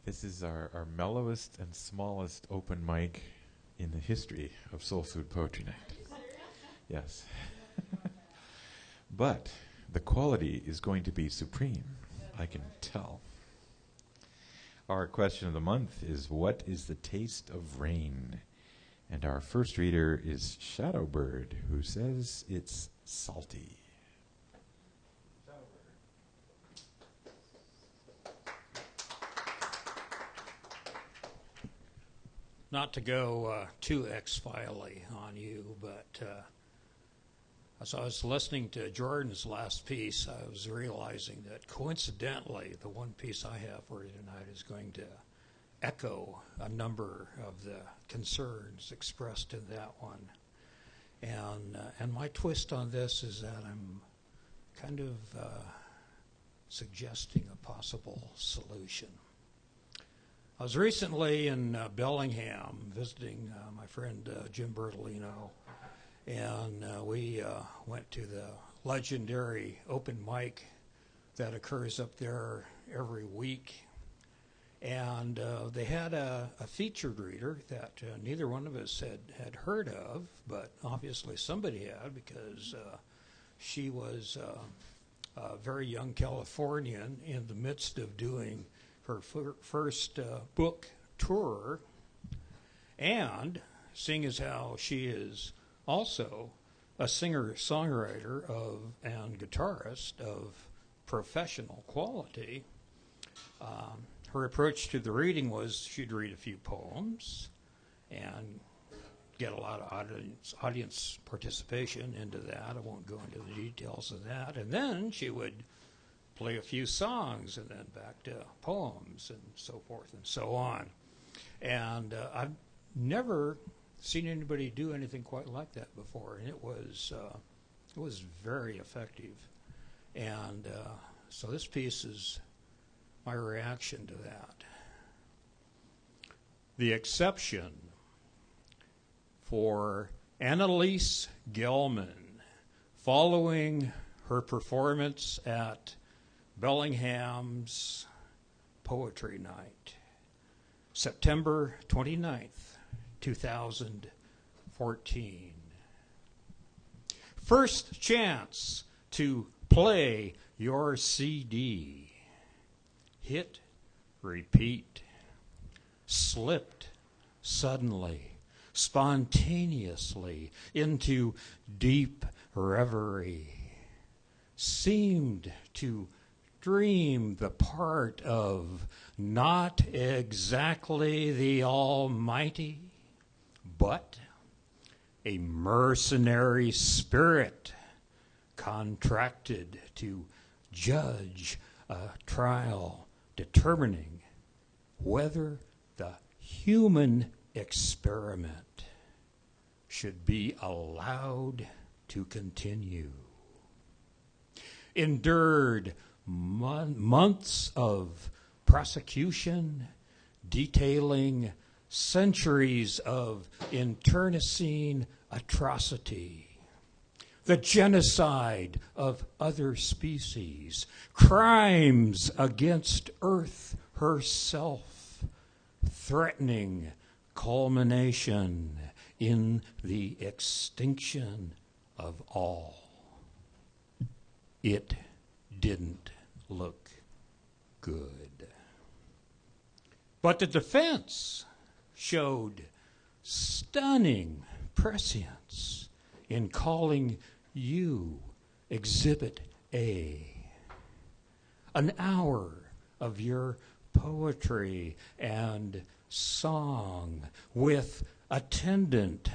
This is our mellowest and smallest open mic in the history of Soul Food Poetry Night. Yes. But the quality is going to be supreme, I can tell. Our question of the month is, what is the taste of rain? And our first reader is Shadowbird, who says it's salty. Not to go too X-File-y on you, but as I was listening to Jordan's last piece, I was realizing that coincidentally, the one piece I have for you tonight is going to echo a number of the concerns expressed in that one. And my twist on this is that I'm kind of suggesting a possible solution. I was recently in Bellingham visiting my friend Jim Bertolino, and we went to the legendary open mic that occurs up there every week. And they had a featured reader that neither one of us had heard of, but obviously somebody had, because she was a very young Californian in the midst of doing her first book tour, and seeing as how she is also a singer-songwriter and guitarist of professional quality, her approach to the reading was she'd read a few poems and get a lot of audience participation into that. I won't go into the details of that. And then she would play a few songs and then back to poems and so forth and so on. And I've never seen anybody do anything quite like that before, and it was very effective. And so this piece is my reaction to that. The exception for Annalise Gelman following her performance at Bellingham's Poetry Night, September 29th, 2014. First chance to play your CD. Hit, repeat. Slipped suddenly, spontaneously into deep reverie. Seemed to dream the part of not exactly the Almighty, but a mercenary spirit contracted to judge a trial determining whether the human experiment should be allowed to continue. Endured months of prosecution detailing centuries of internecine atrocity, the genocide of other species, crimes against Earth herself, threatening culmination in the extinction of all. It didn't look good. But the defense showed stunning prescience in calling you Exhibit A. An hour of your poetry and song with attendant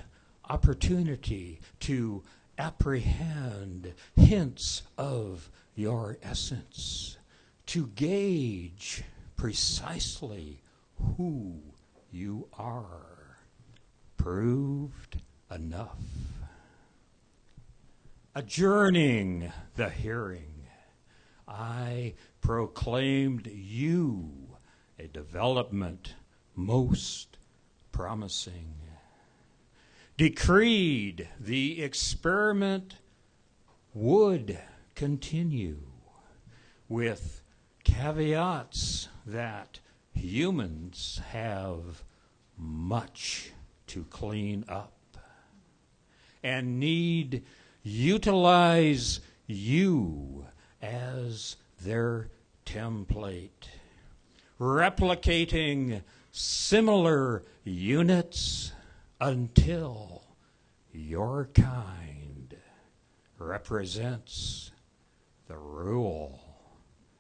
opportunity to apprehend hints of your essence, to gauge precisely who you are, proved enough. Adjourning the hearing, I proclaimed you a development most promising, decreed the experiment would continue with caveats that humans have much to clean up and need utilize you as their template, replicating similar units until your kind represents the rule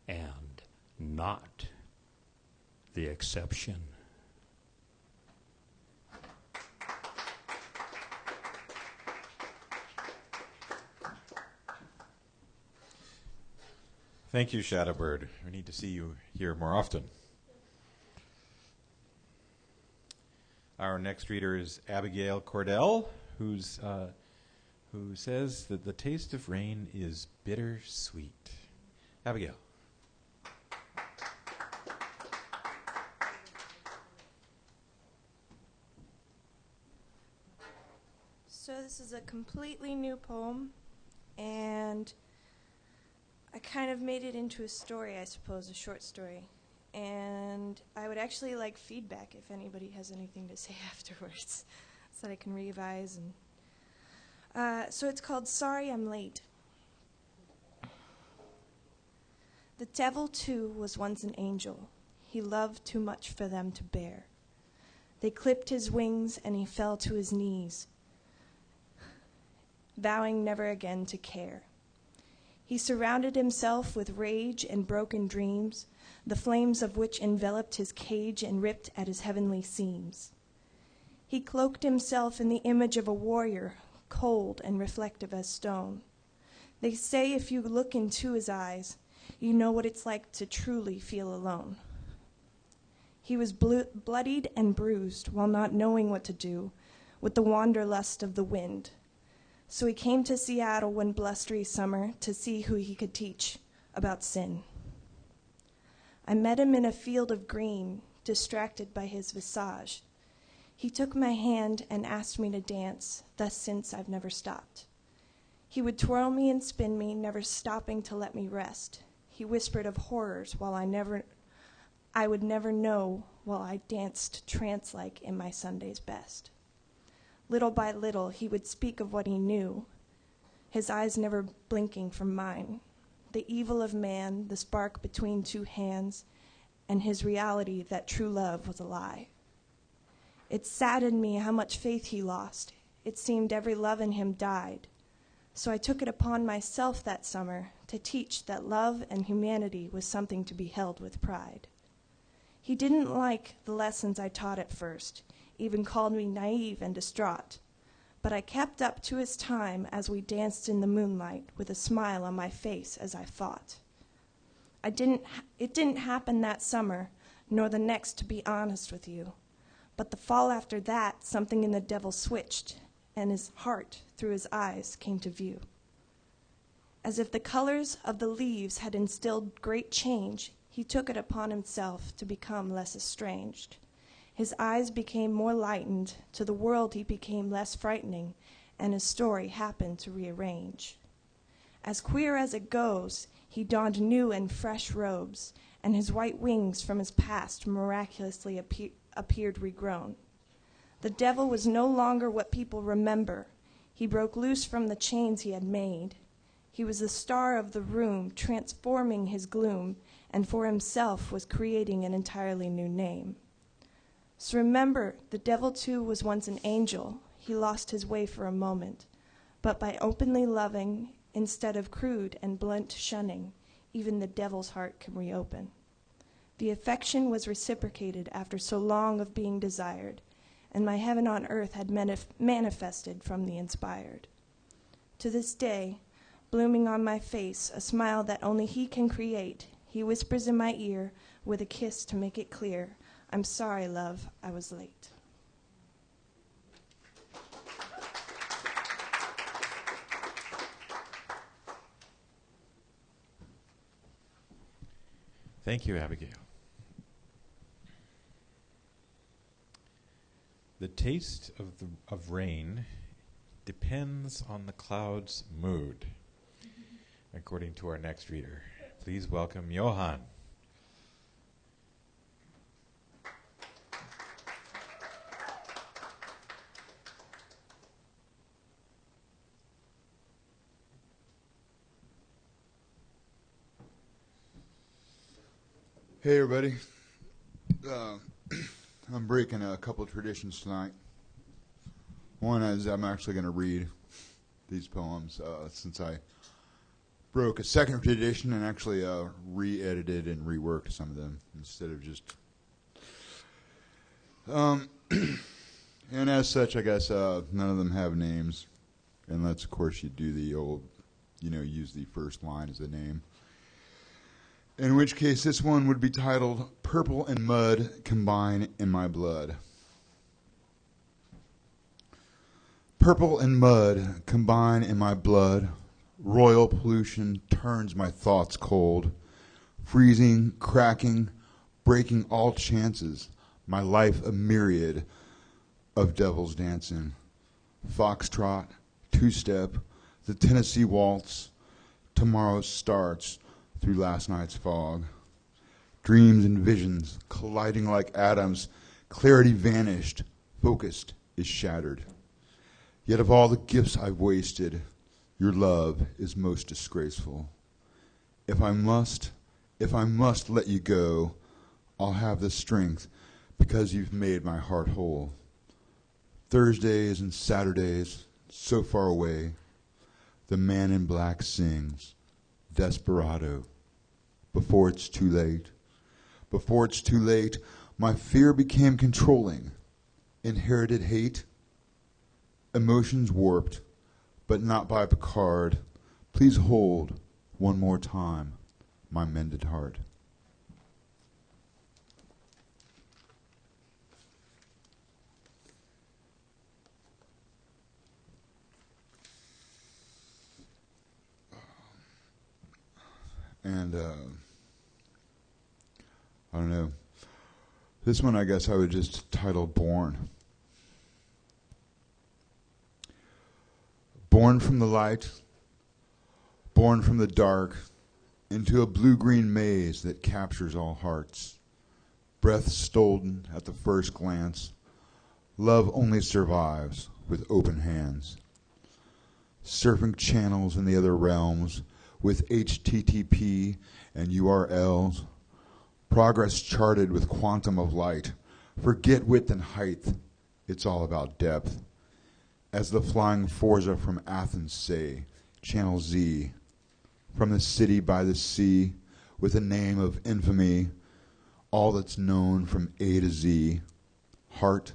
and not the exception. Thank you, Shadowbird. We need to see you here more often. Our next reader is Abigail Cordell, who says that the taste of rain is bittersweet. Abigail. So this is a completely new poem, and I kind of made it into a story, I suppose, a short story. And I would actually like feedback if anybody has anything to say afterwards, so that I can revise. And so it's called Sorry I'm Late. The devil, too, was once an angel. He loved too much for them to bear. They clipped his wings, and he fell to his knees, vowing never again to care. He surrounded himself with rage and broken dreams, the flames of which enveloped his cage and ripped at his heavenly seams. He cloaked himself in the image of a warrior, cold and reflective as stone. They say if you look into his eyes, you know what it's like to truly feel alone. He was bloodied and bruised while not knowing what to do with the wanderlust of the wind. So he came to Seattle one blustery summer to see who he could teach about sin. I met him in a field of green, distracted by his visage. He took my hand and asked me to dance, thus since I've never stopped. He would twirl me and spin me, never stopping to let me rest. He whispered of horrors while I would never know while I danced trance-like in my Sunday's best. Little by little, he would speak of what he knew, his eyes never blinking from mine. The evil of man, the spark between two hands, and his reality that true love was a lie. It saddened me how much faith he lost. It seemed every love in him died. So I took it upon myself that summer to teach that love and humanity was something to be held with pride. He didn't like the lessons I taught at first, even called me naive and distraught. But I kept up to his time as we danced in the moonlight with a smile on my face as I fought. It didn't happen that summer, nor the next, to be honest with you. But the fall after that, something in the devil switched, and his heart, through his eyes, came to view. As if the colors of the leaves had instilled great change, he took it upon himself to become less estranged. His eyes became more lightened, to the world he became less frightening, and his story happened to rearrange. As queer as it goes, he donned new and fresh robes, and his white wings from his past miraculously appeared regrown. The devil was no longer what people remember. He broke loose from the chains he had made. He was the star of the room, transforming his gloom, and for himself was creating an entirely new name. So remember, the devil too was once an angel. He lost his way for a moment. But by openly loving, instead of crude and blunt shunning, even the devil's heart can reopen. The affection was reciprocated after so long of being desired, and my heaven on earth had manifested from the inspired. To this day, blooming on my face, a smile that only he can create, he whispers in my ear with a kiss to make it clear, I'm sorry, love, I was late. Thank you, Abigail. The taste of rain depends on the cloud's mood, according to our next reader. Please welcome Johan. Hey, everybody. I'm breaking a couple of traditions tonight. One is I'm actually going to read these poems since I broke a second tradition and actually re-edited and reworked some of them instead of just... and as such, I guess none of them have names, unless, of course, you do the old, use the first line as a name. In which case, this one would be titled, Purple and Mud Combine in My Blood. Purple and mud combine in my blood. Royal pollution turns my thoughts cold. Freezing, cracking, breaking all chances. My life a myriad of devils dancing. Foxtrot, two-step, the Tennessee waltz. Tomorrow starts through last night's fog. Dreams and visions colliding like atoms. Clarity vanished, focused is shattered. Yet of all the gifts I've wasted, your love is most disgraceful. If I must let you go, I'll have the strength because you've made my heart whole. Thursdays and Saturdays, so far away, the man in black sings, Desperado. Before it's too late, my fear became controlling. Inherited hate, emotions warped, but not by Picard. Please hold one more time my mended heart. And I don't know. This one I guess I would just title Born. Born from the light, born from the dark, into a blue-green maze that captures all hearts. Breath stolen at the first glance, love only survives with open hands. Surfing channels in the other realms with HTTP and URLs. Progress charted with quantum of light. Forget width and height, it's all about depth. As the flying Forza from Athens say, Channel Z, from the city by the sea, with a name of infamy, all that's known from A to Z, heart,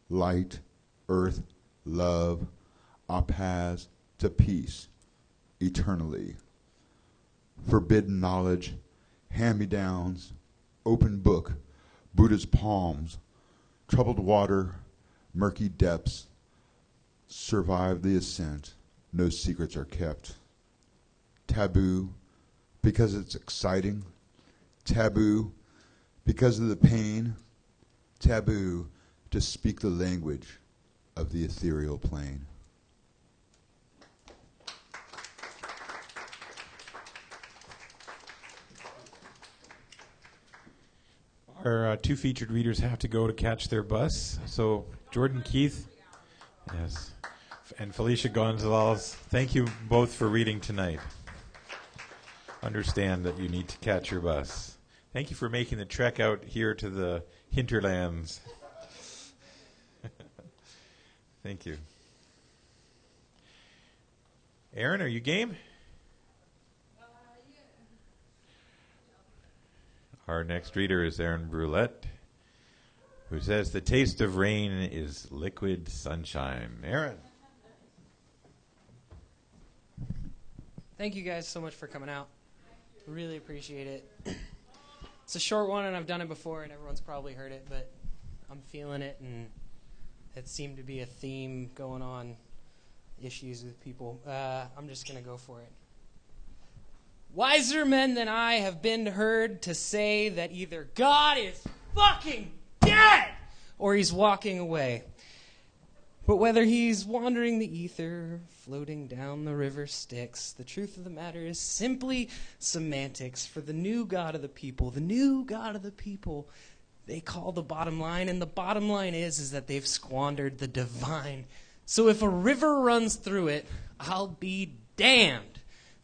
light, earth, love, apaz to peace, eternally. Forbidden knowledge, hand-me-downs, open book, Buddha's palms, troubled water, murky depths, survive the ascent, no secrets are kept. Taboo, because it's exciting. Taboo, because of the pain. Taboo, to speak the language of the ethereal plane. Our two featured readers have to go to catch their bus. So Jordan Keith, yes, and Felicia Gonzalez, thank you both for reading tonight. Understand that you need to catch your bus. Thank you for making the trek out here to the hinterlands. Thank you. Aaron, are you game? Our next reader is Aaron Brulette, who says the taste of rain is liquid sunshine. Aaron. Thank you guys so much for coming out. Really appreciate it. It's a short one, and I've done it before, and everyone's probably heard it, but I'm feeling it, and it seemed to be a theme going on, issues with people. I'm just going to go for it. Wiser men than I have been heard to say that either God is fucking dead or he's walking away. But whether he's wandering the ether, floating down the river Styx, the truth of the matter is simply semantics. For the new God of the people, they call the bottom line, and the bottom line is that they've squandered the divine. So if a river runs through it, I'll be damned.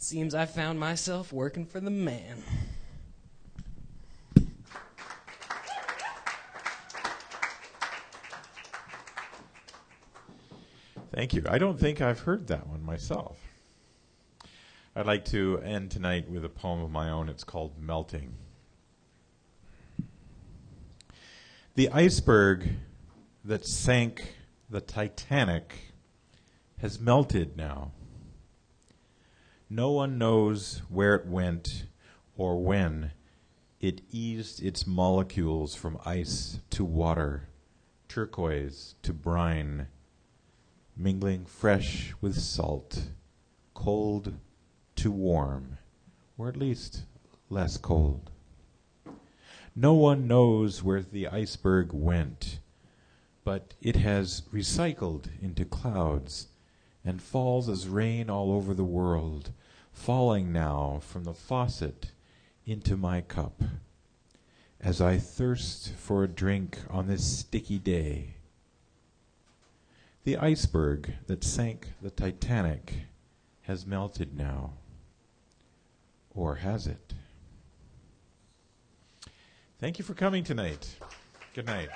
Seems I found myself working for the man. Thank you. I don't think I've heard that one myself. I'd like to end tonight with a poem of my own. It's called Melting. The iceberg that sank the Titanic has melted now. No one knows where it went or when it eased its molecules from ice to water, turquoise to brine, mingling fresh with salt, cold to warm, or at least less cold. No one knows where the iceberg went, but it has recycled into clouds and falls as rain all over the world, falling now from the faucet into my cup, as I thirst for a drink on this sticky day. The iceberg that sank the Titanic has melted now. Or has it? Thank you for coming tonight. Good night.